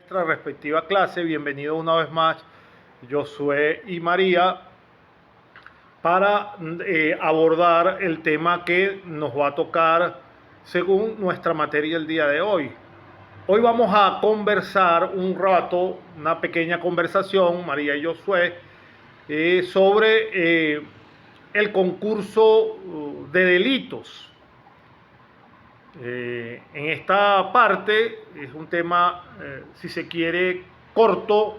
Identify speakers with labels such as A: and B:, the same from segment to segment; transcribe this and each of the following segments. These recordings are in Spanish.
A: Nuestra respectiva clase. Bienvenido una vez más, Josué y María, para abordar el tema que nos va a tocar según nuestra materia el día de hoy. Hoy vamos a conversar un rato, una pequeña conversación, María y Josué, sobre el concurso de delitos. En esta parte es un tema, si se quiere, corto.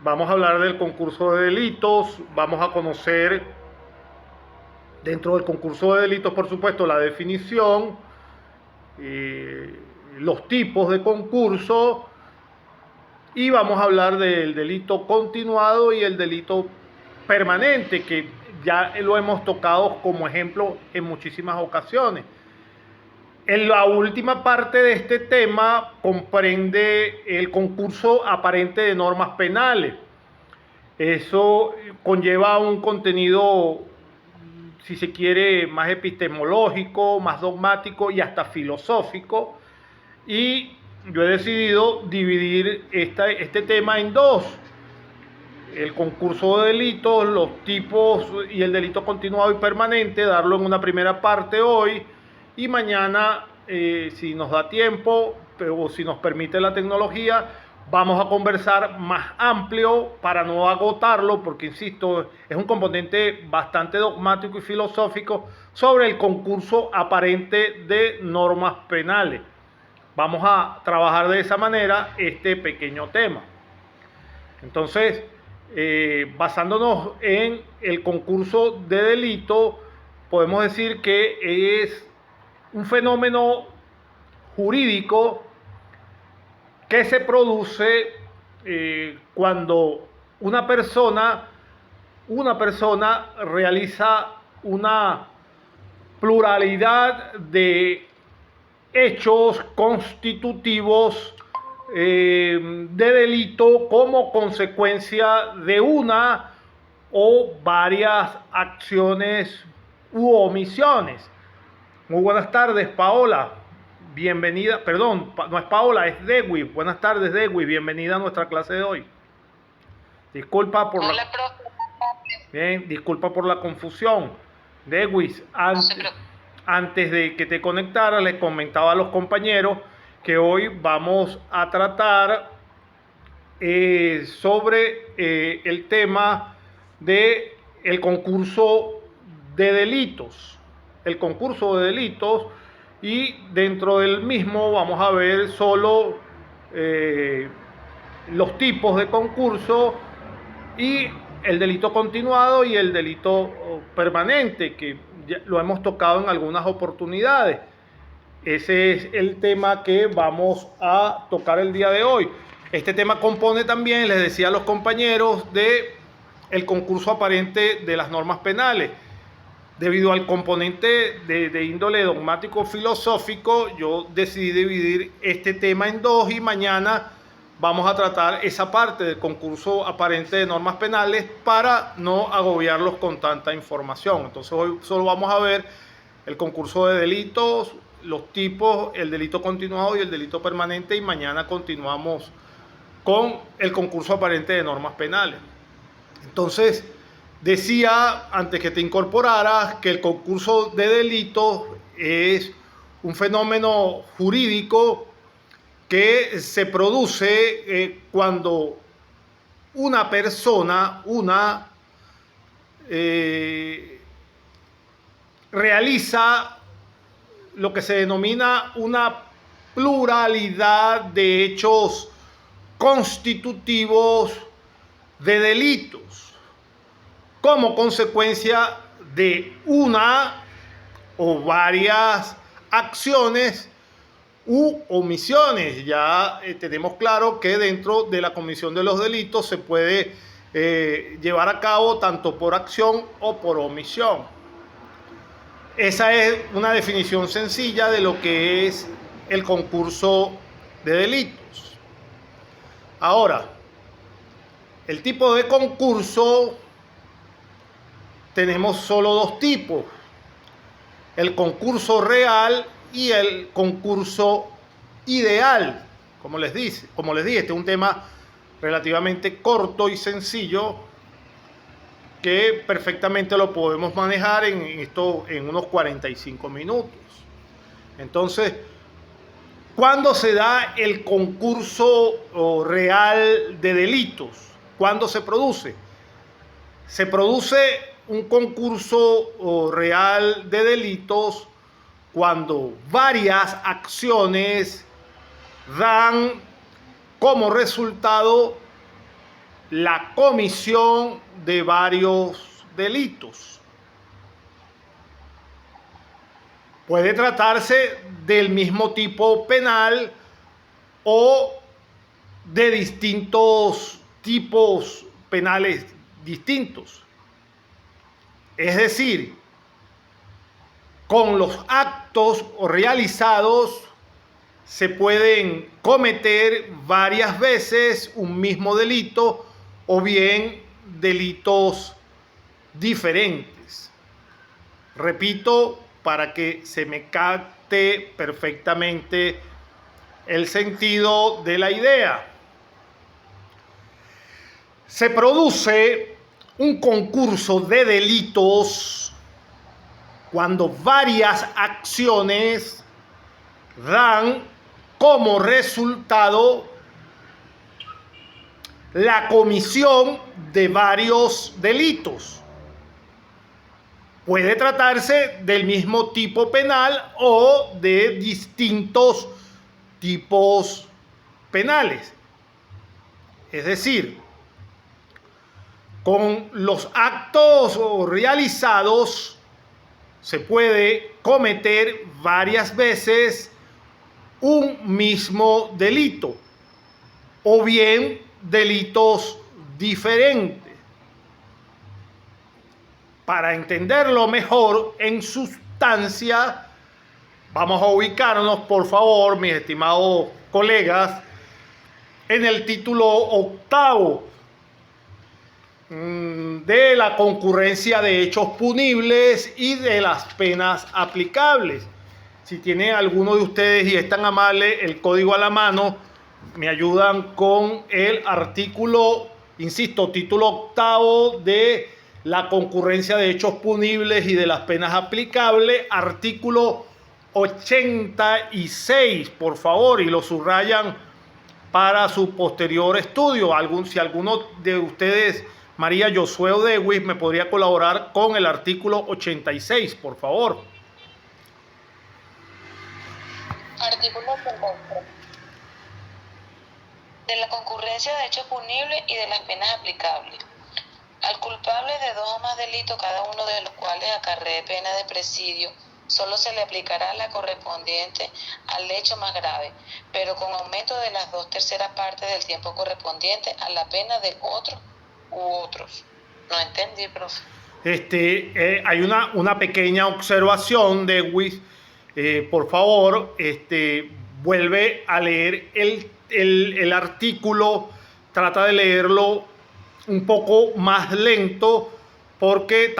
A: Vamos a hablar del concurso de delitos, vamos a conocer dentro del concurso de delitos, por supuesto, la definición, los tipos de concurso, y vamos a hablar del delito continuado y el delito permanente, que ya lo hemos tocado como ejemplo en muchísimas ocasiones. En la última parte de este tema comprende el concurso aparente de normas penales. Eso conlleva un contenido, si se quiere, más epistemológico, más dogmático y hasta filosófico. Y yo he decidido dividir este tema en dos: el concurso de delitos, los tipos y el delito continuado y permanente, darlo en una primera parte hoy, y mañana, si nos da tiempo o si nos permite la tecnología, vamos a conversar más amplio para no agotarlo, porque insisto, es un componente bastante dogmático y filosófico sobre el concurso aparente de normas penales. Vamos a trabajar de esa manera este pequeño tema. Entonces, basándonos en el concurso de delito, podemos decir que es un fenómeno jurídico que se produce cuando una persona realiza una pluralidad de hechos constitutivos de delito como consecuencia de una o varias acciones u omisiones. Muy buenas tardes, Paola. Bienvenida, perdón, no es Paola, es Dewis. Buenas tardes, Dewis. Bienvenida a nuestra clase de hoy. Disculpa por
B: Hola, profe.
A: Bien, disculpa por la confusión. Dewis, antes de que te conectara, les comentaba a los compañeros que hoy vamos a tratar sobre el tema de el concurso de delitos. El concurso de delitos, y dentro del mismo vamos a ver solo los tipos de concurso y el delito continuado y el delito permanente, que ya lo hemos tocado en algunas oportunidades. Ese es el tema que vamos a tocar el día de hoy. Este tema compone también, les decía a los compañeros, de el concurso aparente de las normas penales. Debido al componente de índole dogmático filosófico, yo decidí dividir este tema en dos, y mañana vamos a tratar esa parte del concurso aparente de normas penales para no agobiarlos con tanta información. Entonces hoy solo vamos a ver el concurso de delitos, los tipos, el delito continuado y el delito permanente, y mañana continuamos con el concurso aparente de normas penales. Entonces, decía antes que te incorporaras que el concurso de delitos es un fenómeno jurídico que se produce cuando una persona realiza lo que se denomina una pluralidad de hechos constitutivos de delitos como consecuencia de una o varias acciones u omisiones. Ya tenemos claro que dentro de la comisión de los delitos se puede llevar a cabo tanto por acción o por omisión. Esa es una definición sencilla de lo que es el concurso de delitos. Ahora, el tipo de concurso, tenemos solo dos tipos: el concurso real y el concurso ideal. Como les dije, este es un tema relativamente corto y sencillo que perfectamente lo podemos manejar en unos 45 minutos. Entonces, ¿cuándo se da el concurso real de delitos? ¿Cuándo se produce? Se produce un concurso real de delitos cuando varias acciones dan como resultado la comisión de varios delitos. Puede tratarse del mismo tipo penal o de distintos tipos penales distintos. Es decir, con los actos realizados se pueden cometer varias veces un mismo delito o bien delitos diferentes. Repito, para que se me capte perfectamente el sentido de la idea. Se produce un concurso de delitos cuando varias acciones dan como resultado la comisión de varios delitos. Puede tratarse del mismo tipo penal o de distintos tipos penales. Es decir, con los actos realizados se puede cometer varias veces un mismo delito o bien delitos diferentes. Para entenderlo mejor en sustancia, vamos a ubicarnos, por favor, mis estimados colegas, en el título 8 de la concurrencia de hechos punibles y de las penas aplicables. Si tiene alguno de ustedes y es tan amable el código a la mano, me ayudan con el artículo, insisto, título 8 de la concurrencia de hechos punibles y de las penas aplicables, artículo 86, por favor, y lo subrayan para su posterior estudio. Si alguno de ustedes, María Josué o Dewis, me podría colaborar con el artículo 86, por favor.
B: Artículo 83. De la concurrencia de hechos punibles y de las penas aplicables. Al culpable de 2 o más delitos, cada uno de los cuales acarree pena de presidio, solo se le aplicará la correspondiente al hecho más grave, pero con aumento de las 2/3 partes del tiempo correspondiente a la pena del otro u otros. No entendí, profe.
A: Hay una pequeña observación de Dewis. Por favor, vuelve a leer el artículo, trata de leerlo un poco más lento, porque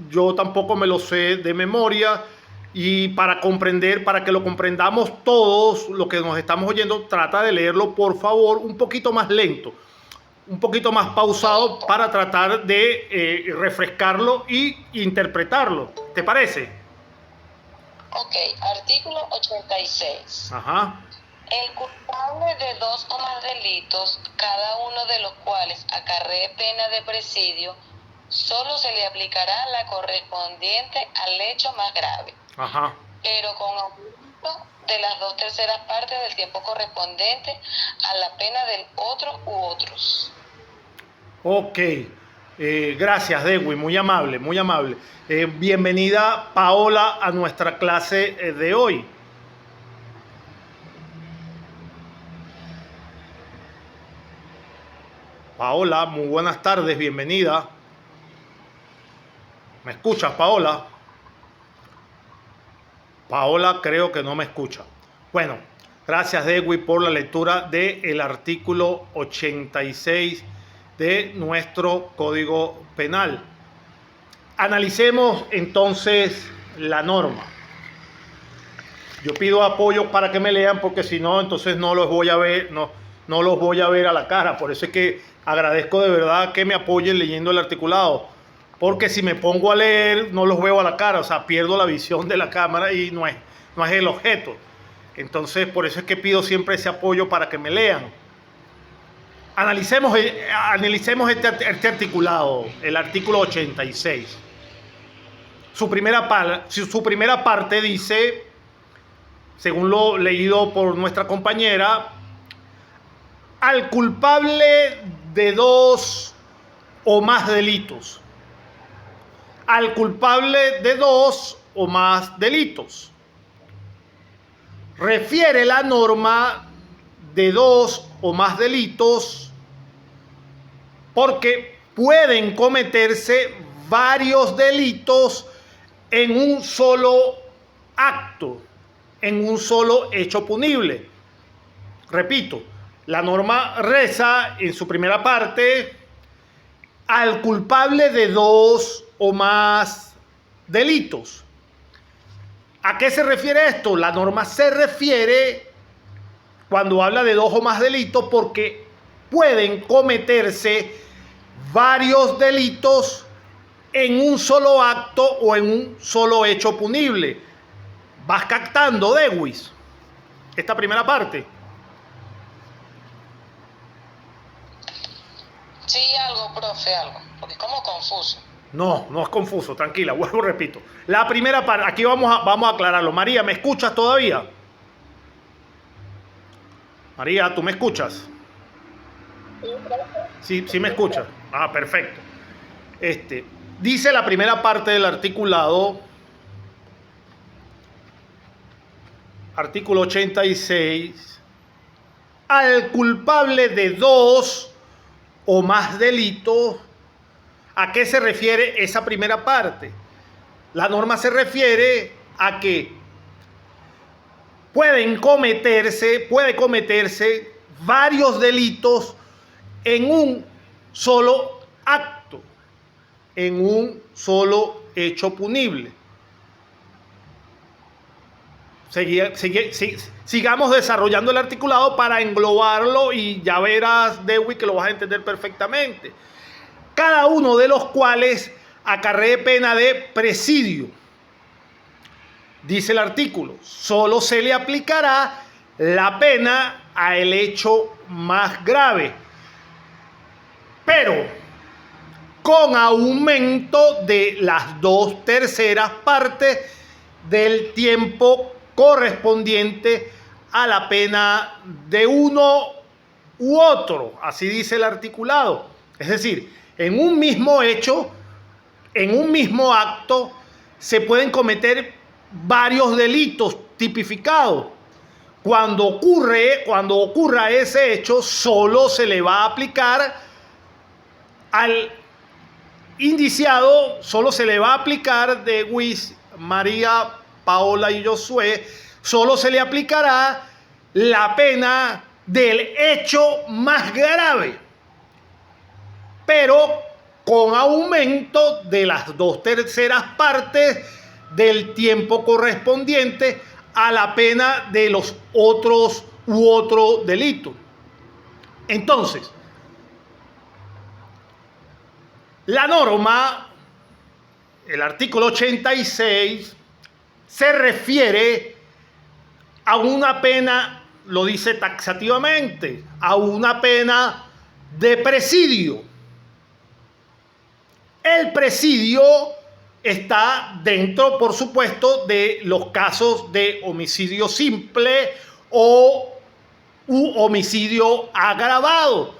A: yo tampoco me lo sé de memoria, y para que lo comprendamos todos, lo que nos estamos oyendo, trata de leerlo, por favor, un poquito más lento, un poquito más pausado, para tratar de refrescarlo y interpretarlo. ¿Te parece?
B: Ok, artículo 86.
A: Ajá.
B: El culpable de 2 o más delitos, cada uno de los cuales acarree pena de presidio, solo se le aplicará la correspondiente al hecho más grave.
A: Ajá.
B: Pero con aumento de las 2/3 partes del tiempo correspondiente a la pena del otro u otros.
A: Ok. Gracias, Dewey, muy amable, muy amable. Bienvenida, Paola, a nuestra clase de hoy. Paola, muy buenas tardes, bienvenida. ¿Me escuchas, Paola? Paola creo que no me escucha. Bueno, gracias, Dewey, por la lectura del artículo 86 de nuestro Código Penal. Analicemos entonces la norma. Yo pido apoyo para que me lean, porque si no, entonces no los voy a ver, no los voy a ver a la cara. Por eso es que agradezco de verdad que me apoyen leyendo el articulado. Porque si me pongo a leer, no los veo a la cara. O sea, pierdo la visión de la cámara y no es el objeto. Entonces, por eso es que pido siempre ese apoyo para que me lean. Analicemos este articulado, el artículo 86. Su primera parte dice, según lo leído por nuestra compañera, al culpable de 2 o más delitos. Al culpable de 2 o más delitos. Refiere la norma de 2 o más delitos porque pueden cometerse varios delitos en un solo acto, en un solo hecho punible. Repito, la norma reza en su primera parte, al culpable de 2 o más delitos. ¿A qué se refiere esto? La norma se refiere cuando habla de 2 o más delitos porque pueden cometerse varios delitos en un solo acto o en un solo hecho punible. ¿Vas captando, Dewis, esta primera parte?
B: Sí, algo, profe, algo, porque es como confuso.
A: No es confuso, tranquila, vuelvo, repito. La primera parte, aquí vamos a aclararlo. María, ¿me escuchas todavía? María, ¿tú me escuchas? Sí, me escuchas. Ah, perfecto. Dice la primera parte del articulado, artículo 86, al culpable de 2 o más delitos. ¿A qué se refiere esa primera parte? La norma se refiere a que puede cometerse varios delitos en un solo acto, en un solo hecho punible. Sigamos desarrollando el articulado para englobarlo y ya verás, Dewey, que lo vas a entender perfectamente. Cada uno de los cuales acarree pena de presidio. Dice el artículo, solo se le aplicará la pena al hecho más grave, pero con aumento de las 2/3 partes del tiempo correspondiente a la pena de uno u otro. Así dice el articulado. Es decir, en un mismo hecho, en un mismo acto, se pueden cometer varios delitos tipificados. Cuando ocurra ese hecho, solo se le va a aplicar al indiciado, solo se le va a aplicar de Dewis, María, Paola y Josué, solo se le aplicará la pena del hecho más grave, pero con aumento de las 2/3 partes del tiempo correspondiente a la pena de los otros delitos. Entonces, la norma, el artículo 86, se refiere a una pena, lo dice taxativamente, a una pena de presidio. El presidio está dentro, por supuesto, de los casos de homicidio simple u homicidio agravado.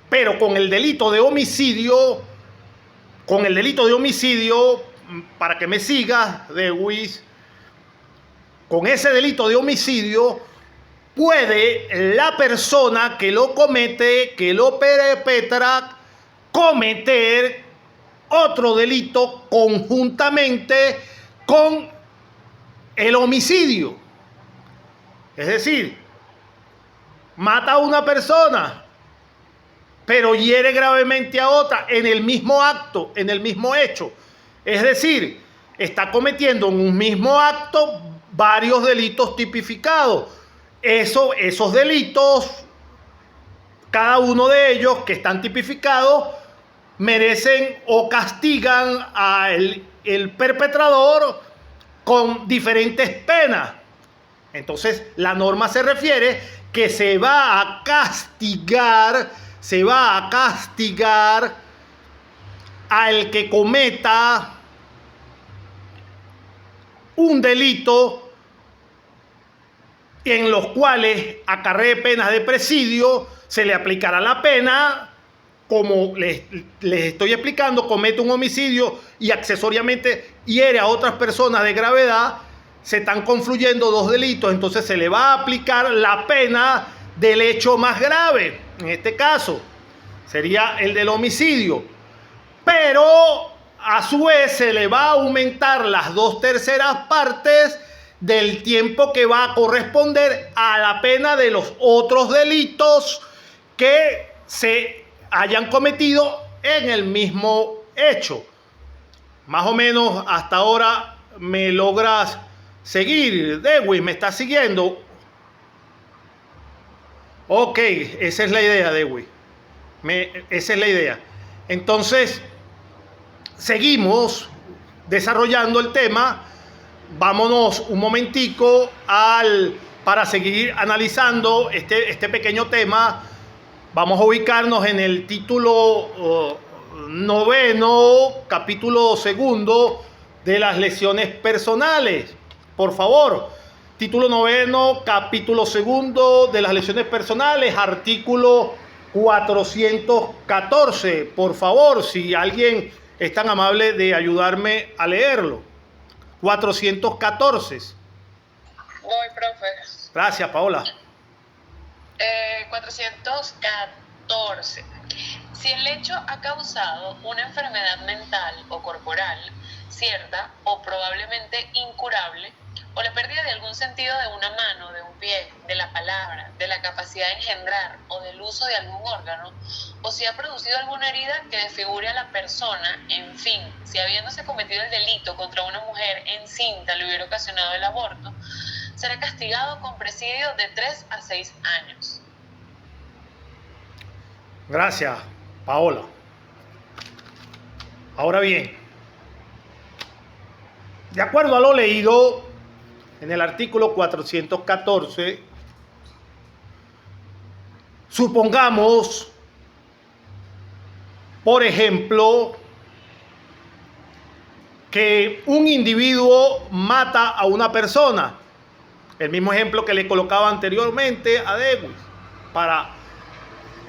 A: Pero con el delito de homicidio, para que me sigas, Dewis, con ese delito de homicidio puede la persona que lo comete, que lo perpetra, cometer otro delito conjuntamente con el homicidio. Es decir, mata a una persona, pero hiere gravemente a otra en el mismo acto, en el mismo hecho. Es decir, está cometiendo en un mismo acto varios delitos tipificados. Esos delitos, cada uno de ellos que están tipificados, merecen o castigan al el perpetrador con diferentes penas. Entonces, la norma se refiere que se va a castigar al que cometa un delito en los cuales acarree penas de presidio. Se le aplicará la pena, como les estoy explicando, comete un homicidio y accesoriamente hiere a otras personas de gravedad. Se están confluyendo dos delitos, entonces se le va a aplicar la pena del hecho más grave. En este caso sería el del homicidio, pero a su vez se le va a aumentar las 2/3 partes del tiempo que va a corresponder a la pena de los otros delitos que se hayan cometido en el mismo hecho. Más o menos hasta ahora me logras seguir, Dewey, ¿me estás siguiendo? Ok, esa es la idea, Dewey. Esa es la idea. Entonces, seguimos desarrollando el tema. Vámonos un momentico para seguir analizando este pequeño tema. Vamos a ubicarnos en el título 9, capítulo 2 de las lesiones personales. Por favor, título 9, capítulo 2 de las lesiones personales, artículo 414. Por favor, si alguien es tan amable de ayudarme a leerlo. 414.
B: Voy, profe.
A: Gracias, Paola.
B: 414. Si el hecho ha causado una enfermedad mental o corporal, cierta o probablemente incurable, o la pérdida de algún sentido de una mano, de un pie, de la palabra, de la capacidad de engendrar o del uso de algún órgano, o si ha producido alguna herida que desfigure a la persona, en fin, si habiéndose cometido el delito contra una mujer encinta le hubiera ocasionado el aborto, será castigado con presidio de 3 a 6 años.
A: Gracias, Paola. Ahora bien, de acuerdo a lo leído en el artículo 414, supongamos, por ejemplo, que un individuo mata a una persona. El mismo ejemplo que le colocaba anteriormente a Dewey, para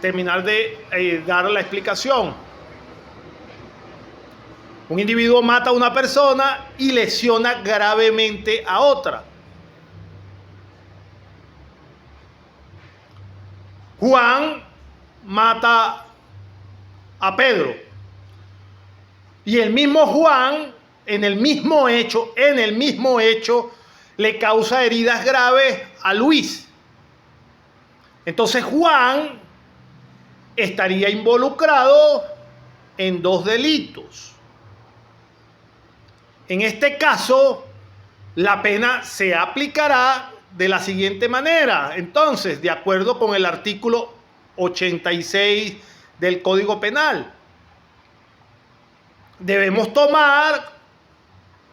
A: terminar de dar la explicación. Un individuo mata a una persona y lesiona gravemente a otra. Juan mata a Pedro. Y el mismo Juan, en el mismo hecho, le causa heridas graves a Luis. Entonces Juan estaría involucrado en dos delitos. En este caso, la pena se aplicará de la siguiente manera. Entonces, de acuerdo con el artículo 86 del Código Penal, debemos tomar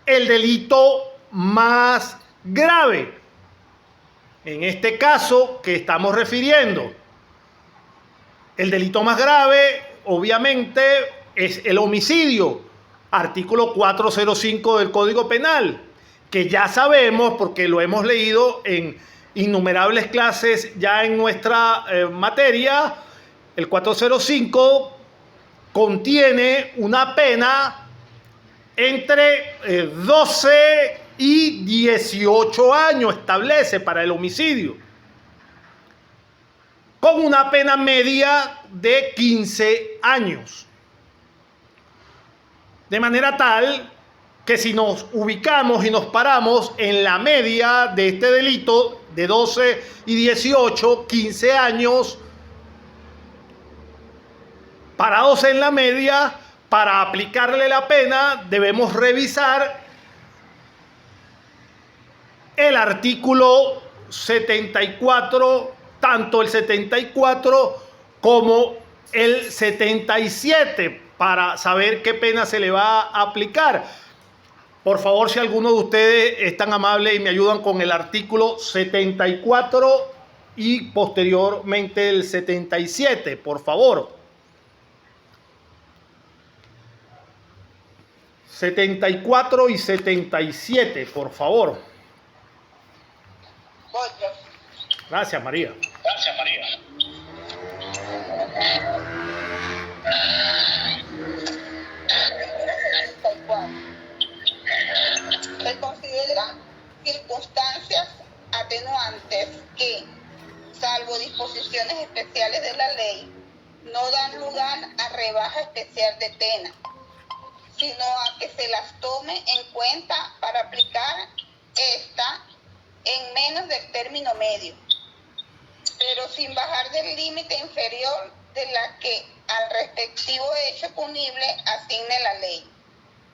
A: el delito más grave. En este caso que estamos refiriendo, el delito más grave, obviamente, es el homicidio. Artículo 405 del Código Penal, que ya sabemos porque lo hemos leído en innumerables clases ya en nuestra materia. El 405 contiene una pena entre 12 y 18 años, establece para el homicidio, con una pena media de 15 años. De manera tal que si nos ubicamos y nos paramos en la media de este delito de 12 y 18, 15 años, parados en la media, para aplicarle la pena debemos revisar el artículo 74, tanto el 74 como el 77, para saber qué pena se le va a aplicar. Por favor, si alguno de ustedes es tan amable y me ayudan con el artículo 74 y posteriormente el 77, por favor. 74 y 77, por favor.
C: Voy, profe.
A: Gracias, María.
C: Gracias, María. Se consideran circunstancias atenuantes que, salvo disposiciones especiales de la ley, no dan lugar a rebaja especial de pena, sino a que se las tome en cuenta para aplicar esta en menos del término medio, pero sin bajar del límite inferior de la que al respectivo hecho punible asigne la ley.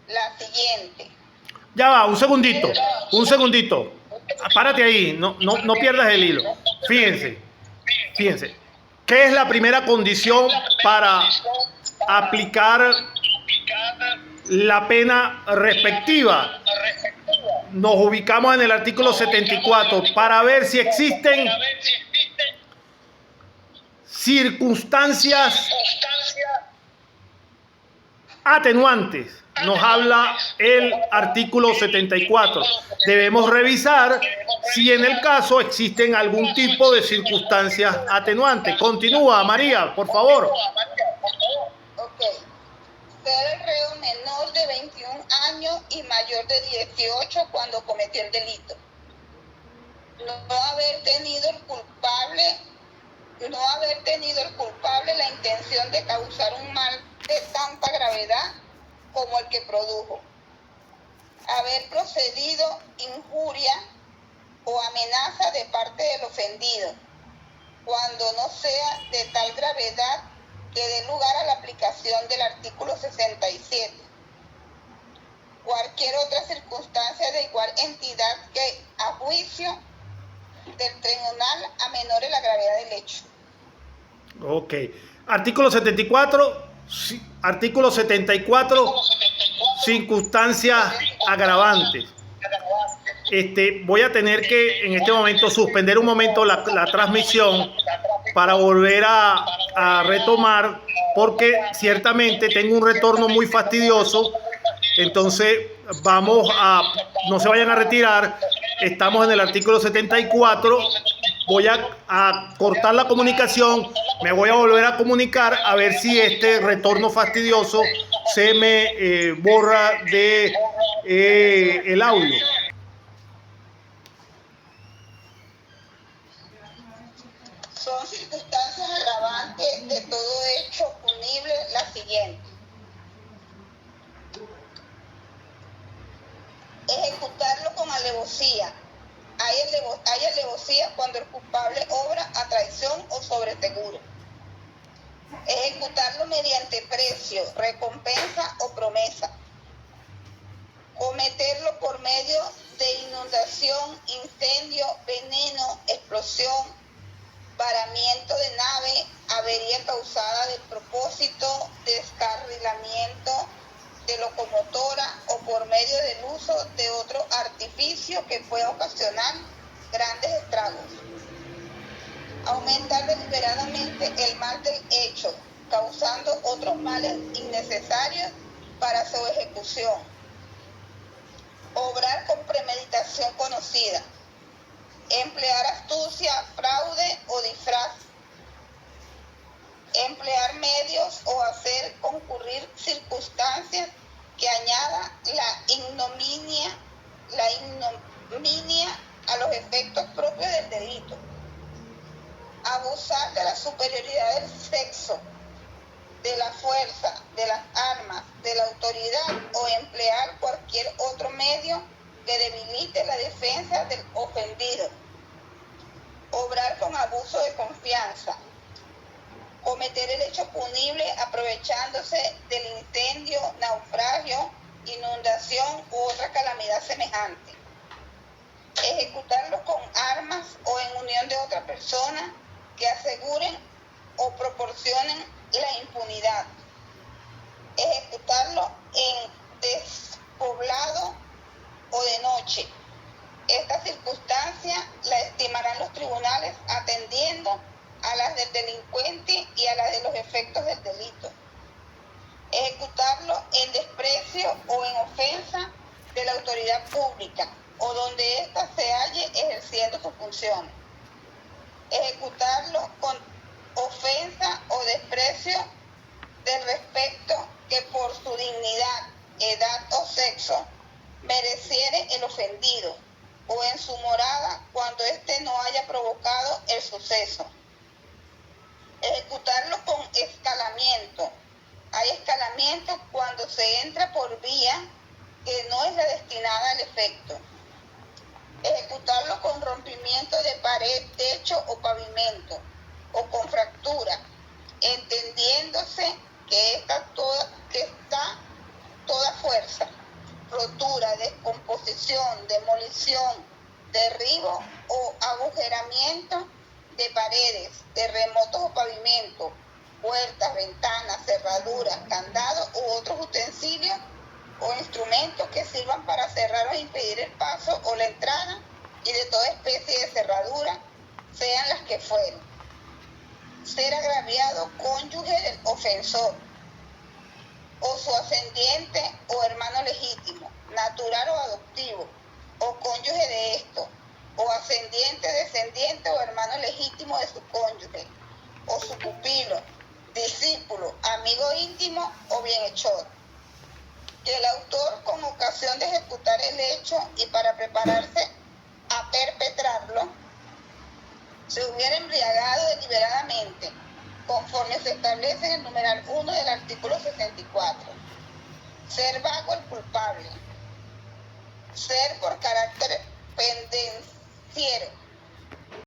C: La siguiente.
A: Ya va, un segundito. Párate ahí, no pierdas el hilo. Fíjense. ¿Qué es la primera condición para aplicar la pena respectiva? Nos ubicamos en el artículo 74 para ver si existen circunstancias atenuantes. Nos habla el artículo 74. Debemos revisar si en el caso existen algún tipo de circunstancias atenuantes. Continúa, María, por favor.
C: Ok. Ser el reo menor de 21 años y mayor de 18 cuando cometió el delito. No haber tenido el culpable la intención de causar un mal de tanta gravedad como el que produjo. Haber procedido injuria o amenaza de parte del ofendido, cuando no sea de tal gravedad que dé lugar a la aplicación del artículo 67. Cualquier otra circunstancia de igual entidad que, a juicio del tribunal, amenore la gravedad del hecho.
A: Ok. Artículo 74. Artículo 74. Circunstancias agravantes. Voy a tener que en este momento suspender un momento la transmisión para volver a retomar, porque ciertamente tengo un retorno muy fastidioso. Entonces no se vayan a retirar, estamos en el artículo 74, voy a cortar la comunicación, me voy a volver a comunicar a ver si este retorno fastidioso se me borra de el audio.
C: Son circunstancias agravantes de todo hecho punible las siguientes. Ejecutarlo con alevosía. Hay alevosía cuando el culpable obra a traición o sobre seguro. Ejecutarlo mediante precio, recompensa o promesa. Cometerlo por medio de inundación, incendio, veneno, explosión, varamiento de nave, avería causada de propósito, descarrilamiento de locomotora o por medio del uso de otro artificio que pueda ocasionar grandes estragos. Aumentar deliberadamente el mal del hecho, causando otros males innecesarios para su ejecución. Obrar con premeditación conocida. Emplear astucia, fraude o disfraz. Emplear medios o hacer concurrir circunstancias que añadan la ignominia a los efectos propios del delito. Abusar de la superioridad del sexo, de la fuerza, de las armas, de la autoridad o emplear cualquier otro medio que debilite la defensa del ofendido. Obrar con abuso de confianza. Cometer el hecho punible aprovechándose del incendio, naufragio, inundación u otra calamidad semejante. ejecutarlo con armas o en unión de otra persona que aseguren o proporcionen la impunidad, ejecutarlo en despoblado o de noche. Esta circunstancia la estimarán los tribunales atendiendo a las del delincuente y a las de los efectos del delito. Ejecutarlo en desprecio o en ofensa de la autoridad pública o donde ésta se halle ejerciendo sus funciones. Ejecutarlo con ofensa o desprecio del respecto que por su dignidad, edad o sexo mereciere el ofendido, o en su morada cuando éste no haya provocado el suceso. Ejecutarlo con escalamiento. Hay escalamiento cuando se entra por vía que no es la destinada al efecto. Ejecutarlo con rompimiento de pared, techo o pavimento, o con fractura, entendiéndose que está toda fuerza, rotura, descomposición, demolición, derribo o agujeramiento de paredes, terremotos o pavimentos, puertas, ventanas, cerraduras, candados u otros utensilios o instrumentos que sirvan para cerrar o impedir el paso o la entrada y de toda especie de cerradura, sean las que fueren. Ser agraviado cónyuge del ofensor o su ascendiente o hermano legítimo, natural o adoptivo, o cónyuge de esto, o ascendiente, descendiente o hermano legítimo de su cónyuge, o su pupilo, discípulo, amigo íntimo o bienhechor. Que el autor, con ocasión de ejecutar el hecho y para prepararse a perpetrarlo, se hubiera embriagado deliberadamente, conforme se establece en el numeral 1 del artículo 64. Ser vago el culpable. Ser por carácter